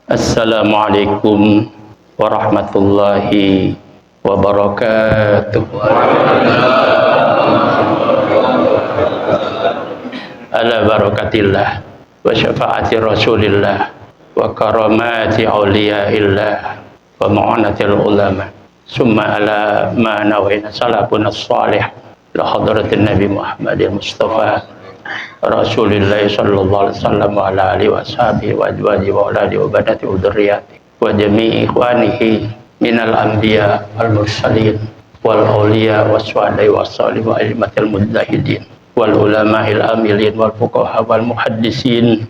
Assalamualaikum warahmatullahi wabarakatuh. Ala barakatillah wa syafaati rasulillah wa karamati awliyaillah wa ma'anatil ulama summa ala ma nawina salafun as-salih la hadratin Nabi Muhammadin Mustafa Rasulillah sallallahu alaihi wasallam wa ala alihi wa sahbihi wa azwajihi wa auladihi wa banati wa dzurriyyati wa jami'i ikhwanihi minal anbiya wal mursalin wal awliya was syuhada'i was shalihin wa ilmatil mujtahidin wal ulama'il amilin wal fuqaha wal muhaddisin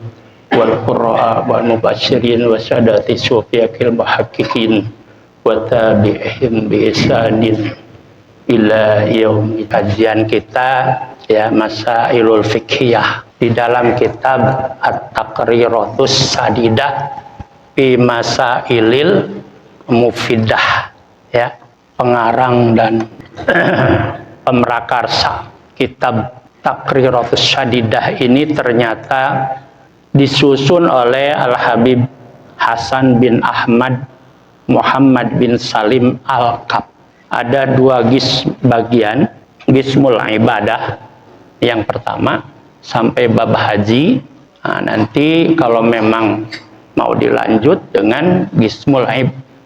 wal qurra'a wal mubasysyirin wa sadati sufiyakil muhaqqiqin wa tabi'ihim bi ihsanin ila yaumil kajian kita ya Masailul Fiqhiyah di dalam kitab At-Taqriratus Sadidah fi Masailil Mufidah, ya, pengarang dan pemrakarsa kitab Taqriratus Sadidah ini ternyata disusun oleh Al-Habib Hasan bin Ahmad Muhammad bin Salim Al-Kab. Ada dua bagian, Gismul Ibadah yang pertama sampai bab haji. Nah, nanti kalau memang mau dilanjut dengan Gismul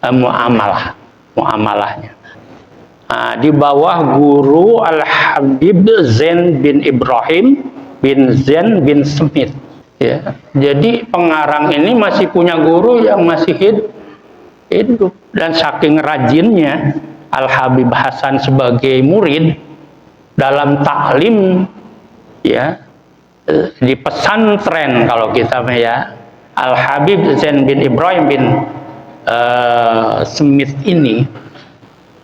Muamalahnya. Nah, di bawah guru Al-Habib Zain bin Ibrahim bin Zain bin Smith. Ya, jadi pengarang ini masih punya guru yang masih hidup, dan saking rajinnya Al-Habib Hasan sebagai murid dalam taklim, ya, di pesantren kalau kita ya, Al-Habib Zain bin Ibrahim bin Smith ini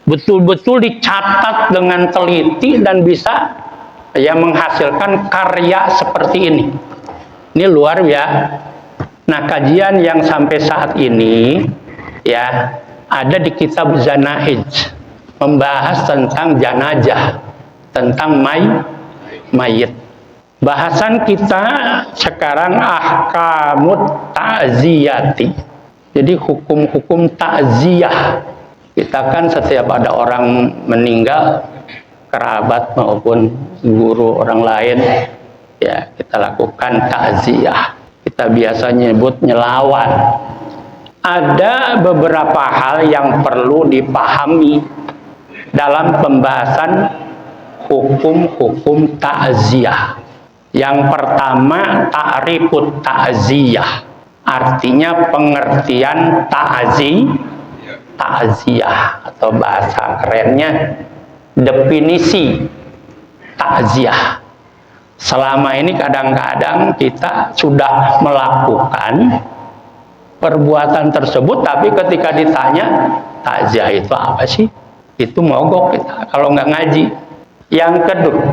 betul-betul dicatat dengan teliti dan bisa ya menghasilkan karya seperti ini. Ini luar biasa. Nah, kajian yang sampai saat ini ya ada di kitab Zanahij, membahas tentang janajah, tentang mayit. Bahasan kita sekarang ahkamut ta'ziyati. Jadi hukum-hukum takziah. Kita kan setiap ada orang meninggal, kerabat maupun guru orang lain, ya kita lakukan takziah. Kita biasanya nyebut nyelawan. Ada beberapa hal yang perlu dipahami dalam pembahasan hukum-hukum takziah. Yang pertama, ta'rifut ta'ziyah, artinya pengertian takziah atau bahasa kerennya definisi takziah. Selama ini kadang-kadang kita sudah melakukan perbuatan tersebut, tapi ketika ditanya takziah itu apa sih, itu mogok kita kalau nggak ngaji. Yang kedua,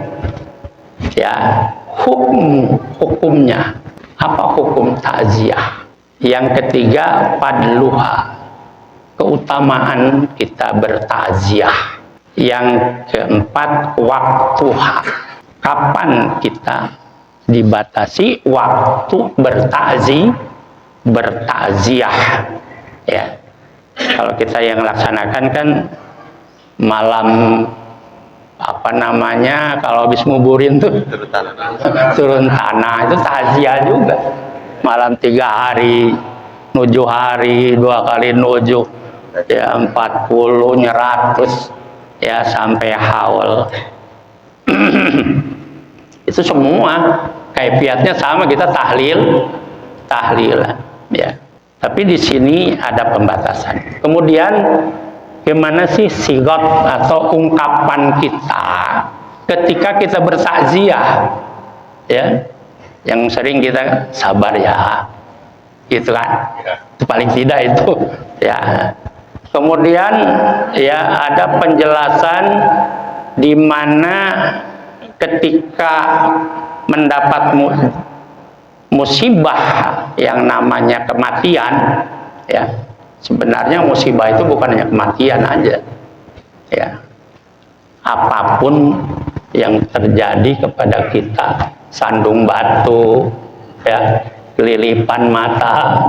ya, hukumnya apa hukum takziah. Yang ketiga, fadluha, keutamaan kita bertakziah. Yang keempat, waktuha, kapan kita dibatasi waktu bertakziah, ya. Kalau kita yang laksanakan kan malam apa namanya, kalau habis nguburin tuh turun tanah, itu takziah juga. Malam 3 hari, 7 hari, 2 kali 7, ya 40, 100, ya sampai haul. Itu semua kaifiatnya sama, kita tahlilan, ya. Tapi di sini ada pembatasan. Kemudian gimana sih sigot atau ungkapan kita ketika kita bertakziah, ya, yang sering kita sabar ya, gitu kan, itu paling tidak itu, ya. Kemudian ya ada penjelasan di mana ketika mendapat musibah yang namanya kematian, ya. Sebenarnya musibah itu bukan hanya kematian aja, ya. Apapun yang terjadi kepada kita, sandung batu, ya, kelilipan mata,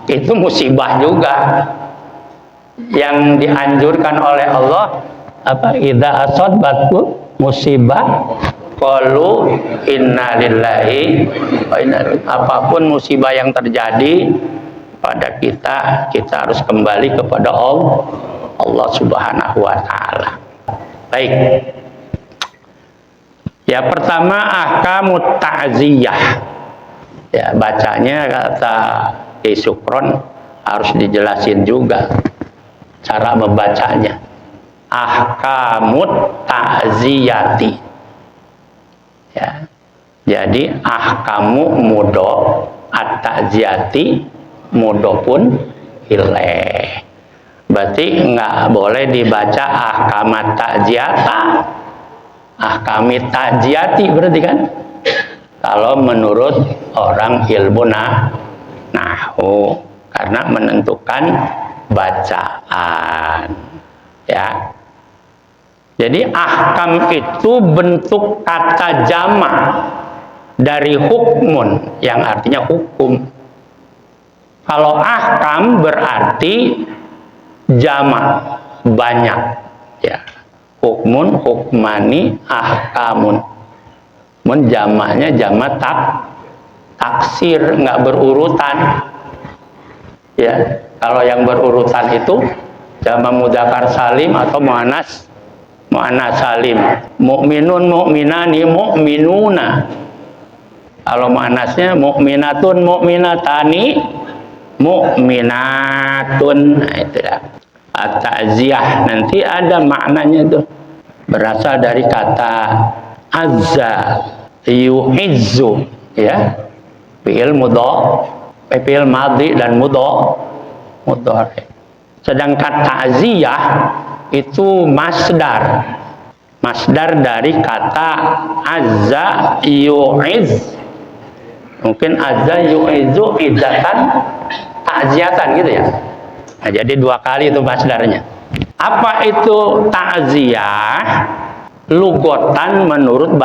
itu musibah juga. Yang dianjurkan oleh Allah apa? Idza asabatku musibah qalu inna lillahi wa inna ilaihi. Apapun musibah yang terjadi pada kita harus kembali kepada Allah Subhanahu wa taala. Baik. Ya, pertama ahkamut ta'ziyah. Ya, bacanya kata Ki Sukron harus dijelasin juga cara membacanya. Ahkamut ta'ziyati. Ya. Jadi ahkamu mudo at-ta'ziyati mudo pun hileh. Berarti nggak boleh dibaca ahkamat ta'ziyata. Ahkamit ta'ziyati berarti kan? Kalau menurut orang ilmu nahwu, karena menentukan bacaan, ya. Jadi ahkam itu bentuk kata jamak dari hukmun yang artinya hukum. Kalau ahkam berarti jamak banyak, ya. Hukmun, hukmani, ahkamun. Jamaknya jamak taksir, nggak berurutan. Ya, kalau yang berurutan itu jamak mudzakkar salim atau muannas salim. Mukminun, mukminani, mukminuna. Kalau muannasnya mukminatun, mukminatani, mukminatun. Nah, itu ya. At-ta'ziyah nanti ada maknanya tuh, berasal dari kata azza yu'izzu, ya, fi'il mudhari, fi'il madhi dan mudhari. Sedangkan ta'ziyah itu masdar dari kata azza yu'iz. Mungkin azza yu'izzu izzatan ta'ziyatan gitu ya. Nah, jadi dua kali itu masdarnya. Apa itu ta'ziyah? Lugotan menurut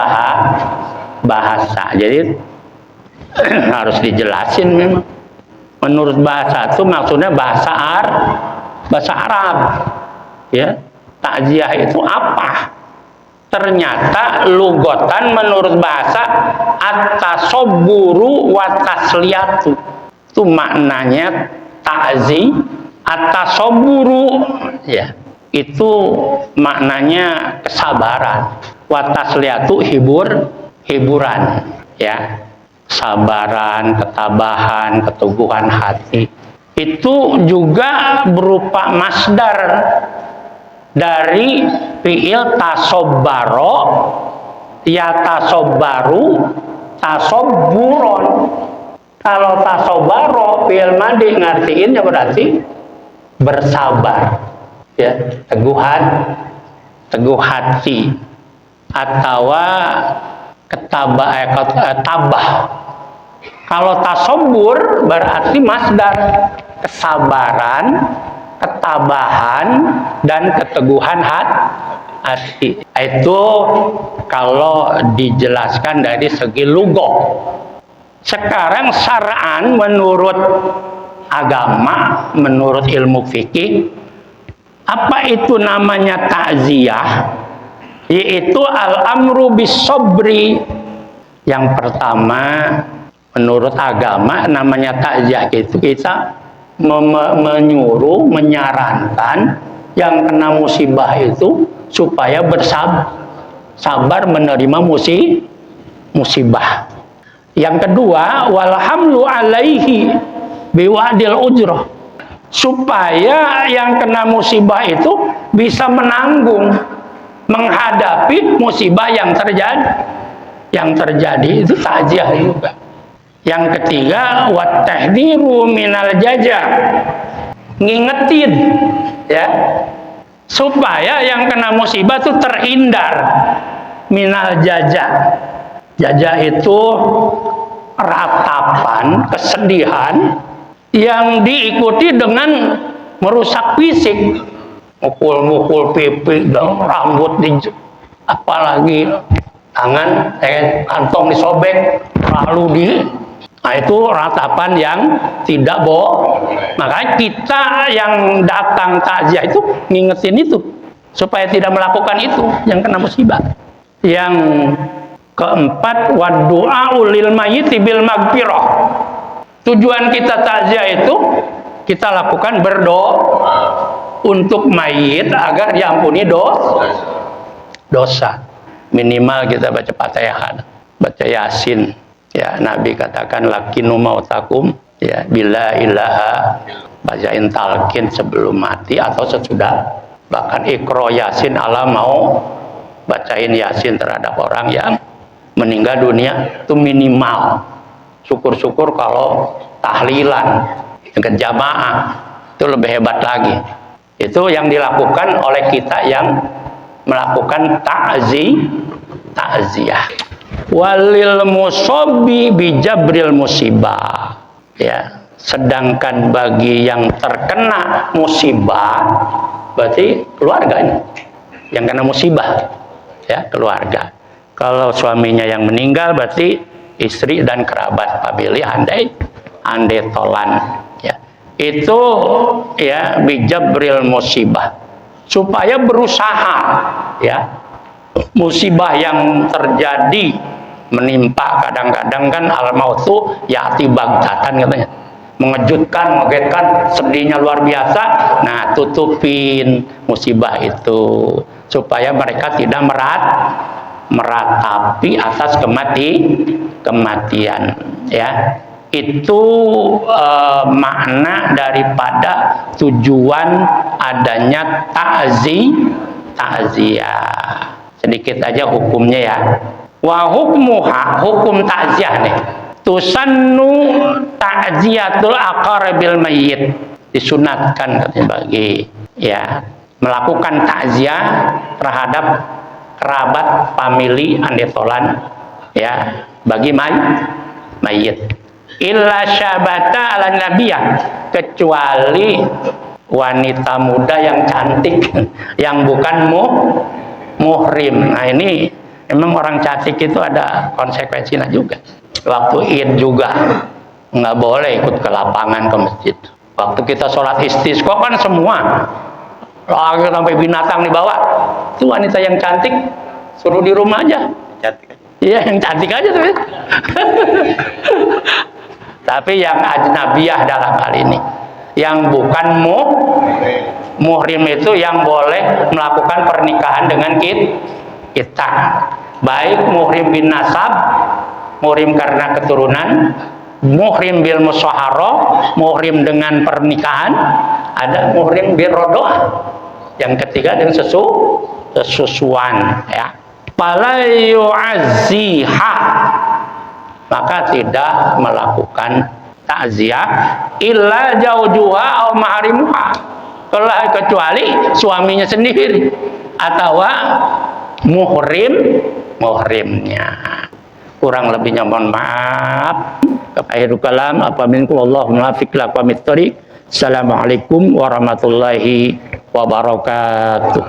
bahasa. Jadi harus dijelasin memang. Menurut bahasa itu maksudnya bahasa Arab. Ya, ta'ziyah itu apa? Ternyata lugotan menurut bahasa at-tasabburu wa tasliyatu. Itu maknanya ta'ziyah. At-tasabburu, ya, itu maknanya kesabaran. Wa tasliyatu hiburan, ya. Sabaran, ketabahan, keteguhan hati. Itu juga berupa masdar dari fi'il tasabbaro, ya tasobbaru, tasobburon. Kalau tasabbaro fi'il madhi ngartiinnya berarti bersabar, ya, teguh hati, atau tabah. Kalau tasabbur berarti masdar kesabaran, ketabahan, dan keteguhan hati. Itu kalau dijelaskan dari segi lugah. Sekarang syar'an menurut agama, menurut ilmu fikih, apa itu namanya ta'ziyah? Yaitu al-amru bis-sabri. Yang pertama, menurut agama namanya ta'ziyah itu kita menyuruh, menyarankan yang kena musibah itu supaya sabar menerima musibah. Yang kedua, walhamlu alaihi biwadil ujrah, supaya yang kena musibah itu bisa menanggung, menghadapi musibah yang terjadi itu ta'ziyah juga. Yang ketiga, wat tahdhiru minal jaza, ngingetin, ya, supaya yang kena musibah itu terhindar minal jaza. Jaza itu ratapan kesedihan yang diikuti dengan merusak fisik, mukul pipi dan rambut apalagi tangan, kantong disobek, lalu nah itu ratapan yang tidak Makanya kita yang datang takziah itu ngingetin itu supaya tidak melakukan itu yang kena musibah. Yang keempat, wadu'a lil mayyiti bil magfirah. Tujuan kita takziah itu kita lakukan berdoa untuk mayit agar diampuni dosa. Minimal kita baca Fatihah, baca Yasin. Ya, Nabi katakan lakinu mautakum ya bila ilaha, bacain talqin sebelum mati atau sesudah. Bahkan Iqra Yasin Allah mau bacain Yasin terhadap orang yang meninggal dunia itu minimal. Syukur-syukur kalau tahlilan dengan jamaah itu lebih hebat lagi. Itu yang dilakukan oleh kita yang melakukan takziah. Walil musobi bijabril musibah. Ya, sedangkan bagi yang terkena musibah berarti keluarganya yang kena musibah, ya keluarga. Kalau suaminya yang meninggal berarti istri dan kerabat famili andai tolan. Ya, itu ya bijabril musibah supaya berusaha ya musibah yang terjadi menimpa kadang-kadang kan al-mautu ya'ti baghtatan katanya, mengejutkan, mengagetkan, sedihnya luar biasa. Nah, tutupin musibah itu supaya mereka tidak meratapi atas kematian ya. Itu makna daripada tujuan adanya takziah. Sedikit aja hukumnya ya. Wa hukmuha, hukum takziah nih. Tusannu ta'ziyatul aqrabil mayyit, disunatkan bagi ya melakukan takziah terhadap kerabat famili andetolan ya bagi mayit. Illa syabata ala nabiyah, kecuali wanita muda yang cantik yang bukan muhrim. Nah, ini memang orang cantik itu ada konsekuensinya juga. Waktu Id juga nggak boleh ikut ke lapangan, ke masjid. Waktu kita sholat istisqa kan semua lagi sampai binatang dibawa. Itu wanita yang cantik suruh di rumah aja. Cantik aja. Iya, yang cantik aja tuh. Tapi yang ajnabiyah dalam hal ini, yang bukan muhrim itu yang boleh melakukan pernikahan dengan kita. Baik muhrim bin nasab, muhrim karena keturunan, muhrim bil musyaharah, muhrim dengan pernikahan, ada muhrim bil rodoah. Yang ketiga dengan sesusuan ya. Fala yu'azziha, maka tidak melakukan takziah illa jaujuha au maharimuha, kecuali suaminya sendiri atau muhrimnya. Kurang lebihnya mohon maaf. Akhirul kalam apa minkum wallahu muwaffiq ila aqwamit thoriq. Assalamualaikum warahmatullahi wabarakatuh.